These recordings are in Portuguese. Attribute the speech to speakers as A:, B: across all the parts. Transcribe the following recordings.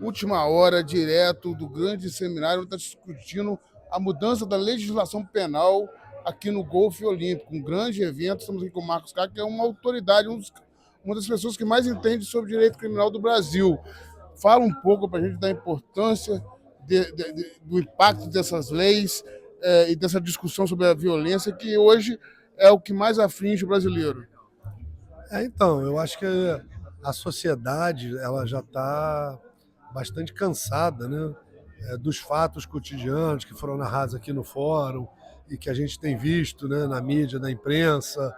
A: última hora, direto do grande seminário, está discutindo a mudança da legislação penal aqui no Golfe Olímpico, um grande evento. Estamos aqui com o Marcos Cá, que é uma autoridade, uma das pessoas que mais entende sobre direito criminal do Brasil. Fala um pouco para a gente da importância do impacto dessas leis e dessa discussão sobre a violência, que hoje é o que mais aflige o brasileiro.
B: Então, eu acho que a sociedade ela já está bastante cansada, né, dos fatos cotidianos que foram narrados aqui no fórum e que a gente tem visto, né, na mídia, na imprensa,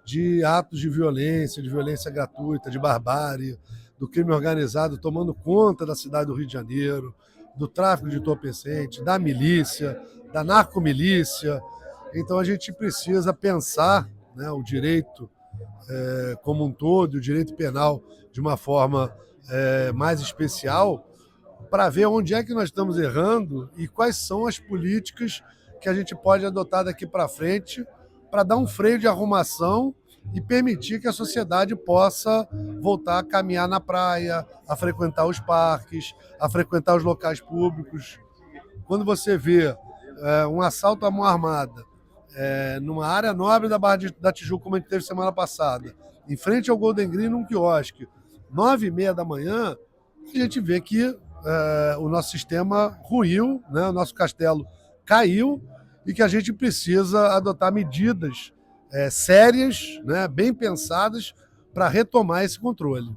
B: de atos de violência gratuita, de barbárie, do crime organizado tomando conta da cidade do Rio de Janeiro, do tráfico de entorpecente, da milícia, da narcomilícia. Então a gente precisa pensar, né, o direito como um todo, o direito penal de uma forma mais especial, para ver onde é que nós estamos errando e quais são as políticas que a gente pode adotar daqui para frente para dar um freio de arrumação e permitir que a sociedade possa voltar a caminhar na praia, a frequentar os parques, a frequentar os locais públicos. Quando você vê um assalto à mão armada numa área nobre da Barra da Tijuca, como a gente teve semana passada, em frente ao Golden Green, num quiosque, 9h30 da manhã, a gente vê que o nosso sistema ruiu, né? O nosso castelo caiu e que a gente precisa adotar medidas sérias, né? Bem pensadas, para retomar esse controle.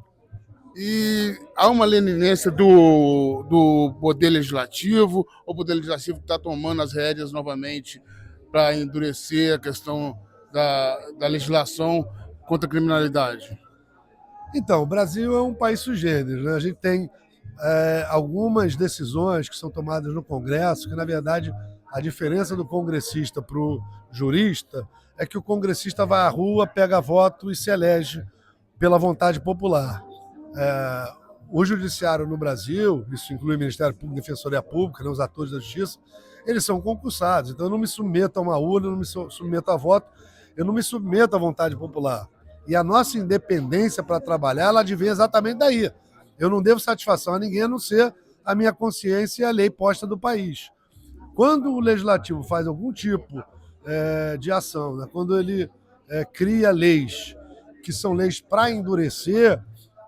A: E há uma leniência do Poder Legislativo, o Poder Legislativo está tomando as rédeas novamente para endurecer a questão da legislação contra a criminalidade.
B: Então, o Brasil é um país sui generis, né? A gente tem algumas decisões que são tomadas no Congresso, que, na verdade, a diferença do congressista para o jurista é que o congressista vai à rua, pega voto e se elege pela vontade popular. O judiciário no Brasil, isso inclui o Ministério Público e a Defensoria Pública, né, os atores da justiça, eles são concursados. Então eu não me submeto a uma urna, eu não me submeto a voto, eu não me submeto à vontade popular. E a nossa independência para trabalhar, ela advém exatamente daí. Eu não devo satisfação a ninguém, a não ser a minha consciência e a lei posta do país. Quando o legislativo faz algum tipo de ação, né, quando ele cria leis que são leis para endurecer,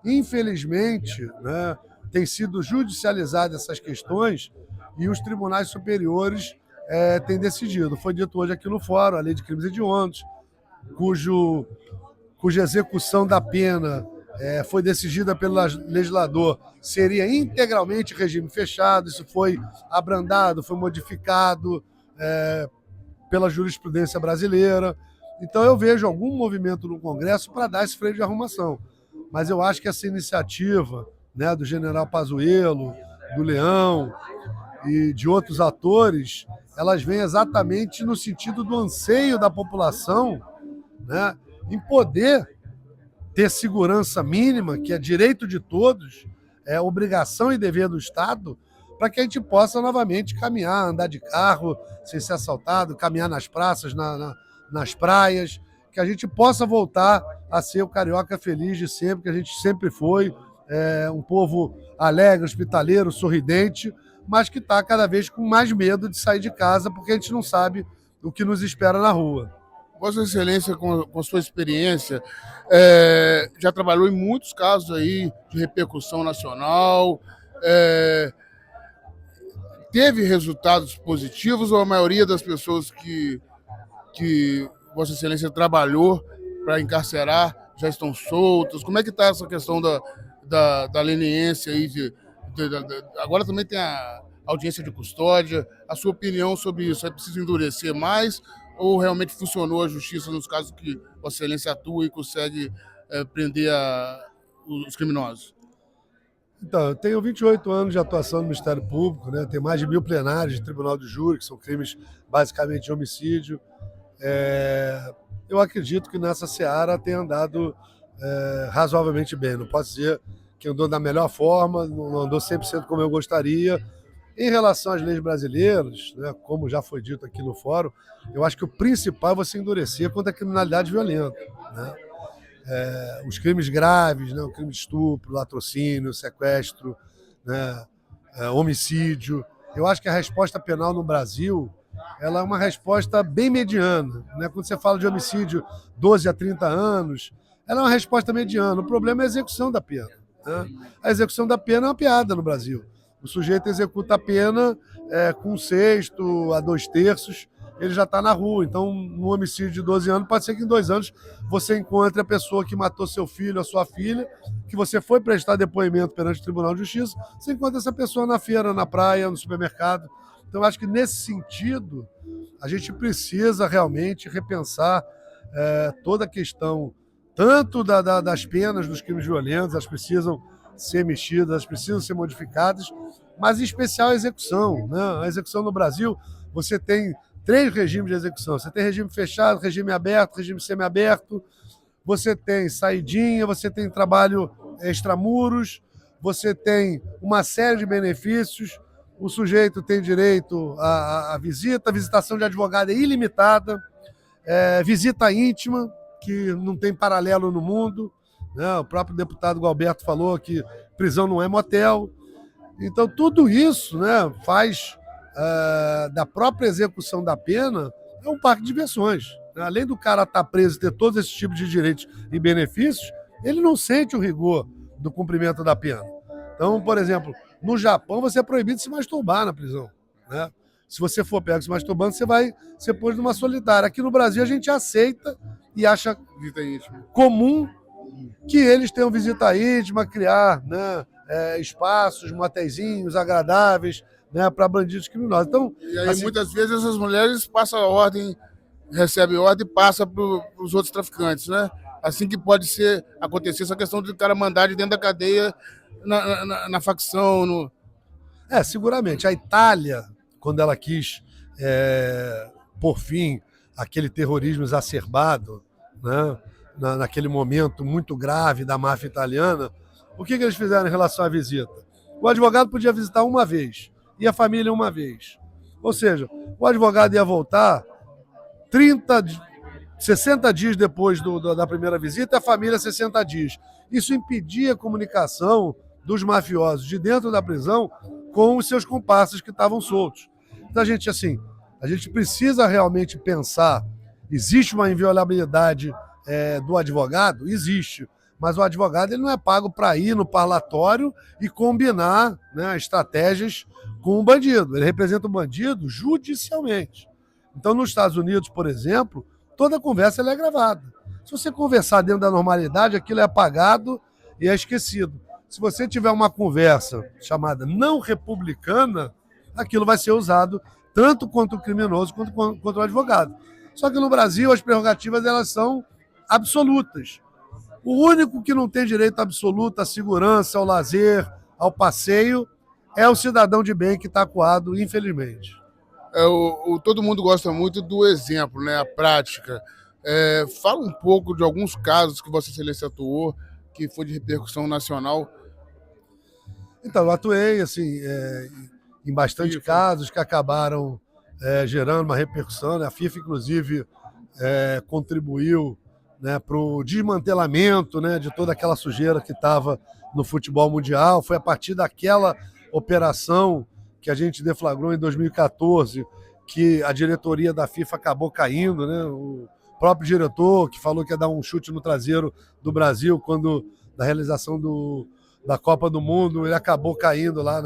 B: infelizmente, né, tem sido judicializadas essas questões e os tribunais superiores têm decidido. Foi dito hoje aqui no fórum a lei de crimes hediondos, cuja execução da pena foi decidida pelo legislador, seria integralmente regime fechado. Isso foi abrandado, foi modificado pela jurisprudência brasileira. Então eu vejo algum movimento no Congresso para dar esse freio de arrumação. Mas eu acho que essa iniciativa, né, do general Pazuello, do Leão e de outros atores, elas vêm exatamente no sentido do anseio da população, né, em poder ter segurança mínima, que é direito de todos, é obrigação e dever do Estado, para que a gente possa novamente caminhar, andar de carro sem ser assaltado, caminhar nas praças, nas praias, que a gente possa voltar a ser o carioca feliz de sempre, que a gente sempre foi, um povo alegre, hospitaleiro, sorridente, mas que está cada vez com mais medo de sair de casa, porque a gente não sabe o que nos espera na rua.
A: Vossa Excelência, com sua experiência, já trabalhou em muitos casos aí de repercussão nacional. Teve resultados positivos ou a maioria das pessoas que Vossa Excelência trabalhou para encarcerar já estão soltas? Como é que está essa questão da leniência aí? Agora também tem a audiência de custódia. A sua opinião sobre isso? É preciso endurecer mais ou realmente funcionou a justiça nos casos que Vossa Excelência atua e consegue prender os criminosos?
B: Então, eu tenho 28 anos de atuação no Ministério Público, né? Tenho mais de 1000 plenários de tribunal de júri, que são crimes basicamente de homicídio. Eu acredito que nessa seara tem andado razoavelmente bem. Não posso dizer que andou da melhor forma, não andou 100% como eu gostaria. Em relação às leis brasileiras, né, como já foi dito aqui no fórum, eu acho que o principal é você endurecer contra a criminalidade violenta, né? Os crimes graves, né, o crime de estupro, latrocínio, sequestro, né, homicídio. Eu acho que a resposta penal no Brasil ela é uma resposta bem mediana, né? Quando você fala de homicídio 12 a 30 anos, ela é uma resposta mediana. O problema é a execução da pena, né? A execução da pena é uma piada no Brasil. O sujeito executa a pena com 1/6 a 2/3, ele já está na rua. Então, no homicídio de 12 anos, pode ser que em 2 anos você encontre a pessoa que matou seu filho, a sua filha, que você foi prestar depoimento perante o Tribunal de Justiça, você encontra essa pessoa na feira, na praia, no supermercado. Então, acho que nesse sentido, a gente precisa realmente repensar toda a questão, tanto das penas dos crimes violentos, elas precisam ser mexidas, elas precisam ser modificadas, mas em especial a execução, né? A execução no Brasil, você tem 3 regimes de execução. Você tem regime fechado, regime aberto, regime semiaberto, você tem saidinha, você tem trabalho extramuros, você tem uma série de benefícios, o sujeito tem direito à visita, a visitação de advogado é ilimitada, visita íntima, que não tem paralelo no mundo, né? O próprio deputado Gualberto falou que prisão não é motel. Então, tudo isso, né, faz da própria execução da pena um parque de diversões. Além do cara estar preso e ter todos esses tipos de direitos e benefícios, ele não sente o rigor do cumprimento da pena. Então, por exemplo, no Japão você é proibido de se masturbar na prisão, né? Se você for pego se masturbando, você vai ser posto numa solitária. Aqui no Brasil a gente aceita e acha comum que eles tenham visita íntima, criar, né, espaços, motéisinhos agradáveis, né, para bandidos criminosos. Então,
A: e aí, assim, muitas vezes essas mulheres passam a ordem, recebem ordem e passam para os outros traficantes, né? Assim que pode acontecer essa questão de cara mandar de dentro da cadeia na facção.
B: Seguramente. A Itália, quando ela quis por fim aquele terrorismo exacerbado, né, naquele momento muito grave da máfia italiana, o que eles fizeram em relação à visita? O advogado podia visitar uma vez e a família uma vez. Ou seja, o advogado ia voltar 60 dias depois da primeira visita, a família 60 dias. Isso impedia a comunicação dos mafiosos de dentro da prisão com os seus comparsas que estavam soltos. Então, a gente precisa realmente pensar, existe uma inviolabilidade do advogado? Existe. Mas o advogado ele não é pago para ir no parlatório e combinar, né, estratégias com o bandido. Ele representa o bandido judicialmente. Então, nos Estados Unidos, por exemplo, toda conversa é gravada. Se você conversar dentro da normalidade, aquilo é apagado e é esquecido. Se você tiver uma conversa chamada não republicana, aquilo vai ser usado tanto contra o criminoso quanto contra o advogado. Só que no Brasil as prerrogativas elas são absolutas. O único que não tem direito absoluto à segurança, ao lazer, ao passeio, é o cidadão de bem que está acuado, infelizmente.
A: Todo mundo gosta muito do exemplo, né? A prática. Fala um pouco de alguns casos que Vossa Excelência atuou, que foi de repercussão nacional.
B: Então, eu atuei assim, em bastante casos que acabaram gerando uma repercussão, né? A FIFA, inclusive, contribuiu, né, para o desmantelamento, né, de toda aquela sujeira que estava no futebol mundial. Foi a partir daquela operação que a gente deflagrou em 2014 que a diretoria da FIFA acabou caindo, né? O próprio diretor que falou que ia dar um chute no traseiro do Brasil da realização da Copa do Mundo, ele acabou caindo lá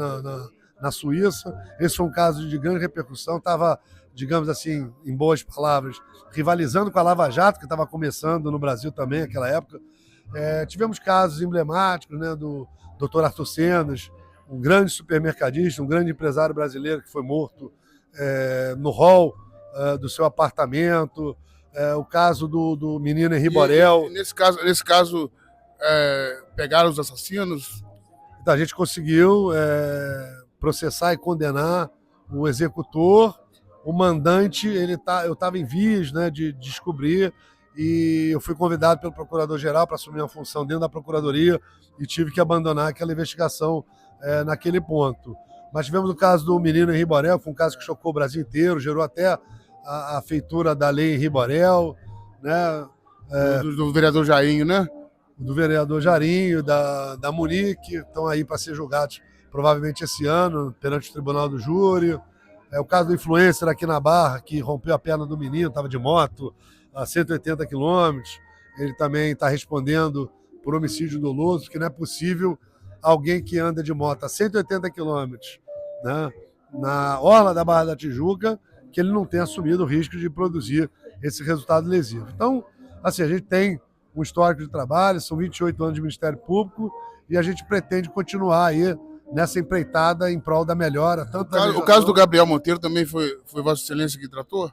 B: na Suíça. Esse foi um caso de grande repercussão, estava, digamos assim, em boas palavras, rivalizando com a Lava Jato, que estava começando no Brasil também naquela época. Tivemos casos emblemáticos, né, do Dr. Arthur Senas, um grande supermercadista, um grande empresário brasileiro que foi morto no hall do seu apartamento, o caso do menino Henri Borel.
A: E nesse caso pegaram os assassinos?
B: Então, a gente conseguiu processar e condenar o executor. O mandante, eu estava em vias, né, de descobrir, e eu fui convidado pelo procurador-geral para assumir uma função dentro da procuradoria e tive que abandonar aquela investigação naquele ponto. Mas tivemos o caso do menino Henri Borel, que foi um caso que chocou o Brasil inteiro, gerou até a feitura da lei Henri Borel, né?
A: Do vereador Jainho, né?
B: do vereador Jarinho, da Munique, estão aí para ser julgados provavelmente esse ano, perante o Tribunal do Júri. O caso do influencer aqui na Barra, que rompeu a perna do menino, estava de moto a 180 quilômetros. Ele também está respondendo por homicídio doloso, porque não é possível alguém que anda de moto a 180 quilômetros, né, na orla da Barra da Tijuca, que ele não tenha assumido o risco de produzir esse resultado lesivo. Então, assim, a gente tem um histórico de trabalho, são 28 anos de Ministério Público, e a gente pretende continuar aí nessa empreitada em prol da melhora. Tanto
A: o caso do Gabriel Monteiro também foi Vossa Excelência que tratou?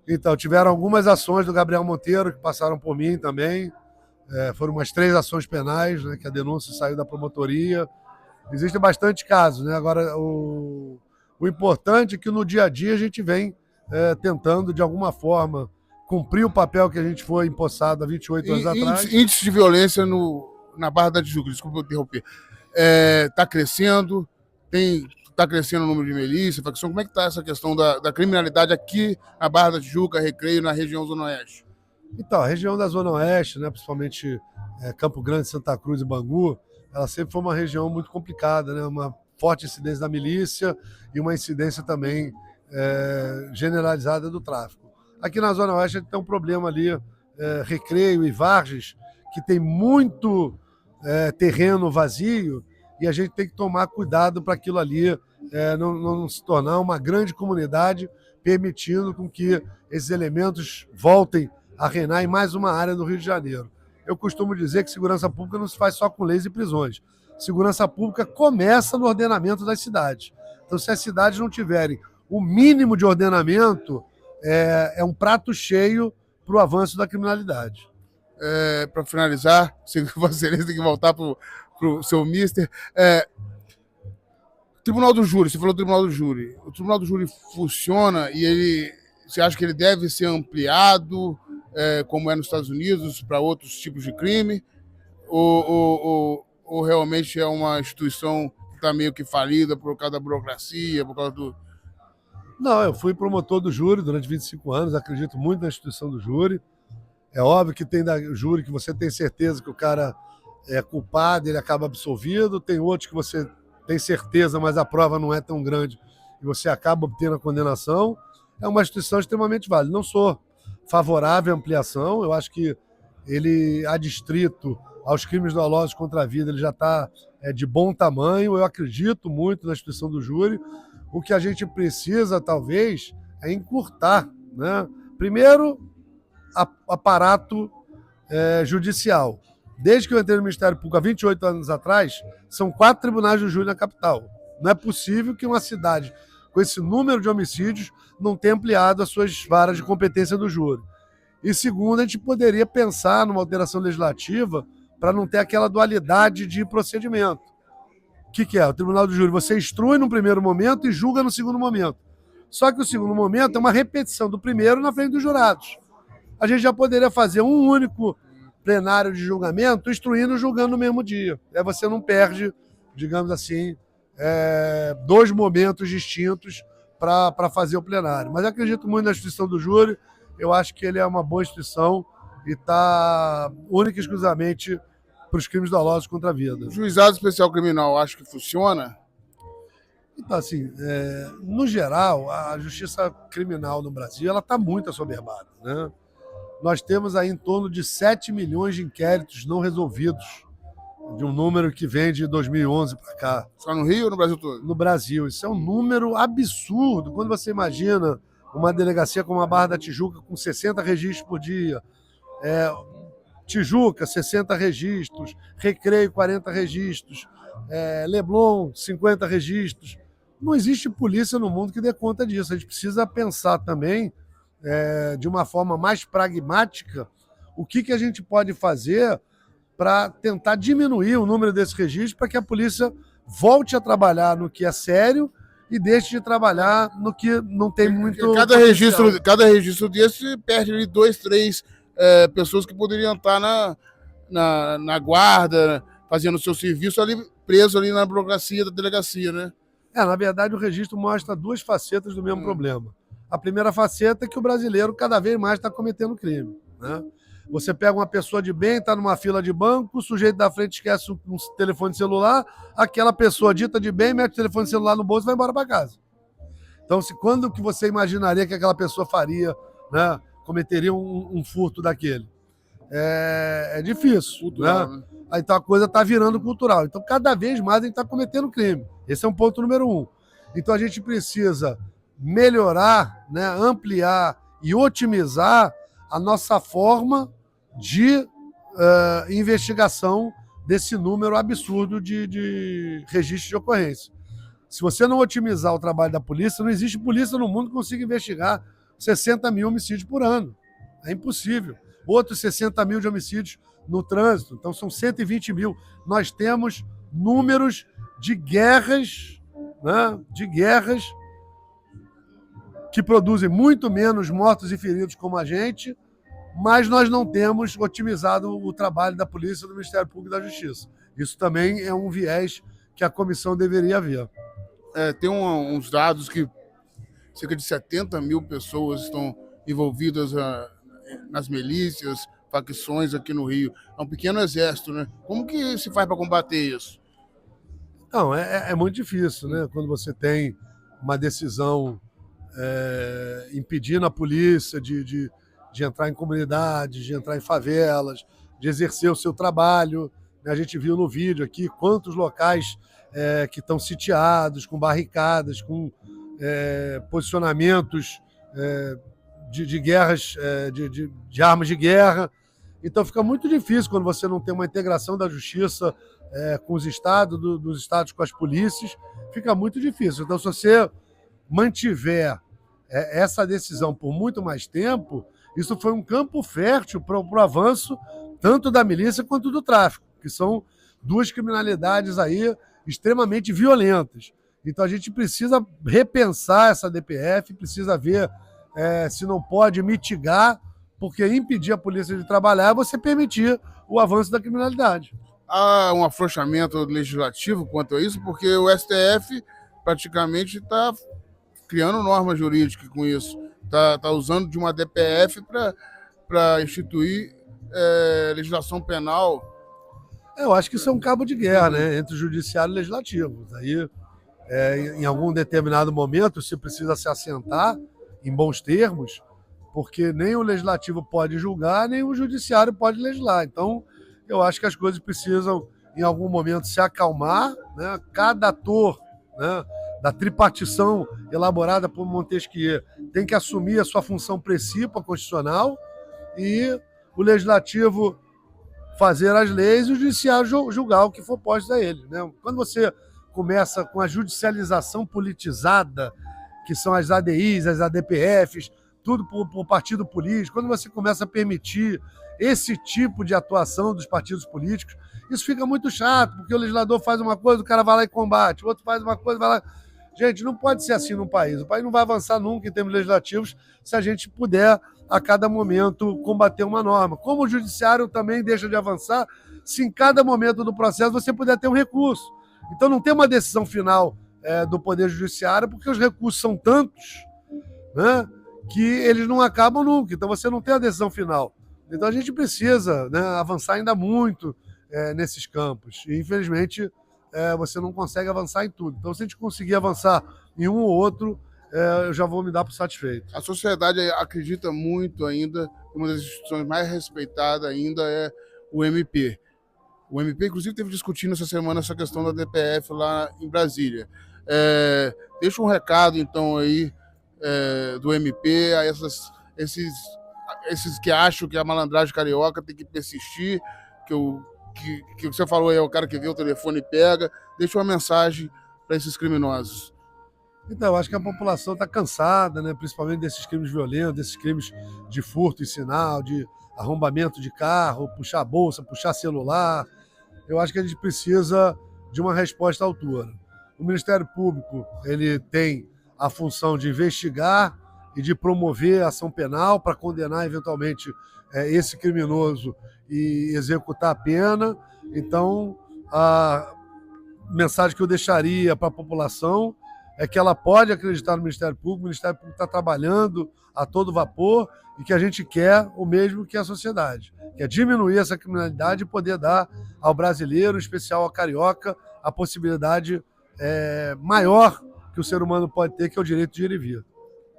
B: Então, tiveram algumas ações do Gabriel Monteiro que passaram por mim também. Foram umas 3 ações penais, né, que a denúncia saiu da promotoria. Existem bastante casos, né? Agora, o importante é que no dia a dia a gente vem tentando, de alguma forma, cumprir o papel que a gente foi empossado há 28 anos atrás.
A: Índice de violência na Barra da Tijuca, desculpa eu interromper, está crescendo, está crescendo o número de milícia, facção. Como é que está essa questão da criminalidade aqui na Barra da Tijuca, Recreio, na região Zona Oeste?
B: Então, a região da Zona Oeste, né, principalmente Campo Grande, Santa Cruz e Bangu, ela sempre foi uma região muito complicada, né, uma forte incidência da milícia e uma incidência também generalizada do tráfico. Aqui na Zona Oeste a gente tem um problema ali, Recreio e Vargens, que tem muito terreno vazio, e a gente tem que tomar cuidado para aquilo ali não se tornar uma grande comunidade, permitindo com que esses elementos voltem a reinar em mais uma área do Rio de Janeiro. Eu costumo dizer que segurança pública não se faz só com leis e prisões. Segurança pública começa no ordenamento das cidades. Então, se as cidades não tiverem o mínimo de ordenamento, é um prato cheio para o avanço da criminalidade.
A: Para finalizar, você tem que voltar para o seu mister. Tribunal do Júri, você falou do Tribunal do Júri. O Tribunal do Júri funciona e você acha que ele deve ser ampliado, como é nos Estados Unidos, para outros tipos de crime? Ou realmente é uma instituição que está meio que falida por causa da burocracia, por causa do...
B: Não, eu fui promotor do júri durante 25 anos, acredito muito na instituição do júri. É óbvio que tem da júri que você tem certeza que o cara é culpado, ele acaba absolvido. Tem outros que você tem certeza, mas a prova não é tão grande e você acaba obtendo a condenação. É uma instituição extremamente válida. Não sou favorável à ampliação, eu acho que ele, adstrito aos crimes dolosos contra a vida, ele já está de bom tamanho. Eu acredito muito na instituição do júri. O que a gente precisa, talvez, é encurtar, né? Primeiro, aparato judicial. Desde que eu entrei no Ministério Público há 28 anos atrás, são 4 tribunais do júri na capital. Não é possível que uma cidade com esse número de homicídios não tenha ampliado as suas varas de competência do júri. E segundo, a gente poderia pensar numa alteração legislativa para não ter aquela dualidade de procedimento. O que é? O Tribunal do Júri, você instrui no primeiro momento e julga no segundo momento. Só que o segundo momento é uma repetição do primeiro na frente dos jurados. A gente já poderia fazer um único plenário de julgamento, instruindo e julgando no mesmo dia. Você não perde, digamos assim, 2 momentos distintos para fazer o plenário. Mas eu acredito muito na instituição do júri, eu acho que ele é uma boa instituição e está única e exclusivamente para os crimes dolosos contra a vida.
A: O Juizado Especial Criminal, acho que funciona?
B: Então, assim, no geral, a justiça criminal no Brasil ela está muito assoberbada, né? Nós temos aí em torno de 7 milhões de inquéritos não resolvidos, de um número que vem de 2011 para cá.
A: Só no Rio ou no Brasil todo?
B: No Brasil. Isso é um número absurdo. Quando você imagina uma delegacia como a Barra da Tijuca com 60 registros por dia, Tijuca, 60 registros, Recreio, 40 registros, Leblon, 50 registros. Não existe polícia no mundo que dê conta disso. A gente precisa pensar também, de uma forma mais pragmática, o que a gente pode fazer para tentar diminuir o número desses registros para que a polícia volte a trabalhar no que é sério e deixe de trabalhar no que não tem muito...
A: Cada registro desse perde ali 2, 3 pessoas que poderiam estar na guarda, fazendo o seu serviço ali, preso ali na burocracia da delegacia, né?
B: Na verdade, o registro mostra 2 facetas do mesmo problema. A primeira faceta é que o brasileiro cada vez mais está cometendo crime, né? Você pega uma pessoa de bem, está numa fila de banco, o sujeito da frente esquece um telefone celular, aquela pessoa dita de bem mete o telefone celular no bolso e vai embora para casa. Então, quando que você imaginaria que aquela pessoa faria, né, cometeria um furto daquele? É difícil.
A: Cultural,
B: Né?
A: né?
B: Então a coisa está virando cultural. Então, cada vez mais a gente está cometendo crime. Esse é um ponto número 1. Então, a gente precisa melhorar, né, ampliar e otimizar a nossa forma de investigação desse número absurdo de registros de ocorrência. Se você não otimizar o trabalho da polícia, não existe polícia no mundo que consiga investigar 60 mil homicídios por ano. É impossível. Outros 60 mil de homicídios no trânsito. Então, são 120 mil. Nós temos números de guerras, né, que produzem muito menos mortos e feridos como a gente, mas nós não temos otimizado o trabalho da polícia, do Ministério Público e da Justiça. Isso também é um viés que a comissão deveria ver.
A: Tem uns dados que cerca de 70 mil pessoas estão envolvidas nas milícias, facções aqui no Rio. É um pequeno exército, né? Como que se faz para combater isso?
B: Não, é muito difícil, né? Quando você tem uma decisão impedindo a polícia de entrar em comunidades, de entrar em favelas, de exercer o seu trabalho. A gente viu no vídeo aqui quantos locais que estão sitiados, com barricadas, com posicionamentos de guerras, de armas de guerra. Então fica muito difícil quando você não tem uma integração da justiça com os estados, dos estados com as polícias, fica muito difícil. Então, se você mantiver essa decisão por muito mais tempo, isso foi um campo fértil para o avanço tanto da milícia quanto do tráfico, que são duas criminalidades aí extremamente violentas. Então a gente precisa repensar essa DPF, precisa ver se não pode mitigar, porque impedir a polícia de trabalhar é você permitir o avanço da criminalidade.
A: Há um afrouxamento legislativo quanto a isso, porque o STF praticamente está criando norma jurídica com isso. Está usando de uma DPF para instituir legislação penal.
B: Eu acho que isso é um cabo de guerra, né, entre o judiciário e o legislativo. Aí, em algum determinado momento, se precisa se assentar em bons termos, porque nem o legislativo pode julgar, nem o judiciário pode legislar. Então, eu acho que as coisas precisam, em algum momento, se acalmar, né? Cada ator, né, da tripartição elaborada por Montesquieu tem que assumir a sua função principal constitucional e o legislativo fazer as leis e o judiciário julgar o que for posto a ele. Né? Quando você começa com a judicialização politizada, que são as ADIs, as ADPFs, tudo por partido político, quando você começa a permitir esse tipo de atuação dos partidos políticos, isso fica muito chato, porque o legislador faz uma coisa, o cara vai lá e combate, o outro faz uma coisa, vai lá... Gente, não pode ser assim no país. O país não vai avançar nunca em termos legislativos se a gente puder, a cada momento, combater uma norma. Como o judiciário também deixa de avançar se em cada momento do processo você puder ter um recurso. Então não tem uma decisão final do Poder Judiciário, porque os recursos são tantos, né, que eles não acabam nunca. Então você não tem a decisão final. Então a gente precisa, né, avançar ainda muito nesses campos. E, infelizmente, você não consegue avançar em tudo. Então, se a gente conseguir avançar em um ou outro, eu já vou me dar por satisfeito.
A: A sociedade acredita muito ainda, uma das instituições mais respeitadas ainda é o MP. O MP, inclusive, esteve discutindo essa semana essa questão da DPF lá em Brasília. Deixa um recado, então, aí do MP a esses que acham que a malandragem carioca tem que persistir, que você falou aí, é o cara que vê o telefone e pega. Deixa uma mensagem para esses criminosos.
B: Então, eu acho que a população está cansada, né, principalmente desses crimes violentos, desses crimes de furto em sinal, de arrombamento de carro, puxar bolsa, puxar celular. Eu acho que a gente precisa de uma resposta à altura. O Ministério Público ele tem a função de investigar e de promover a ação penal para condenar, eventualmente, esse criminoso e executar a pena. Então, a mensagem que eu deixaria para a população é que ela pode acreditar no Ministério Público, o Ministério Público está trabalhando a todo vapor e que a gente quer o mesmo que a sociedade, que é diminuir essa criminalidade e poder dar ao brasileiro, em especial ao carioca, a possibilidade maior que o ser humano pode ter, que é o direito de ir e vir.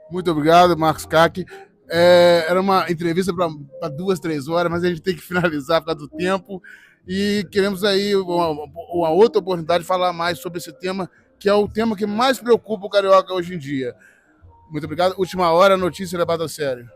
A: Muito obrigado, Marcos Caqui. Era uma entrevista para 2, 3 horas, mas a gente tem que finalizar por causa do tempo. E queremos aí uma outra oportunidade de falar mais sobre esse tema, que é o tema que mais preocupa o carioca hoje em dia. Muito obrigado. Última hora, notícia levada a sério.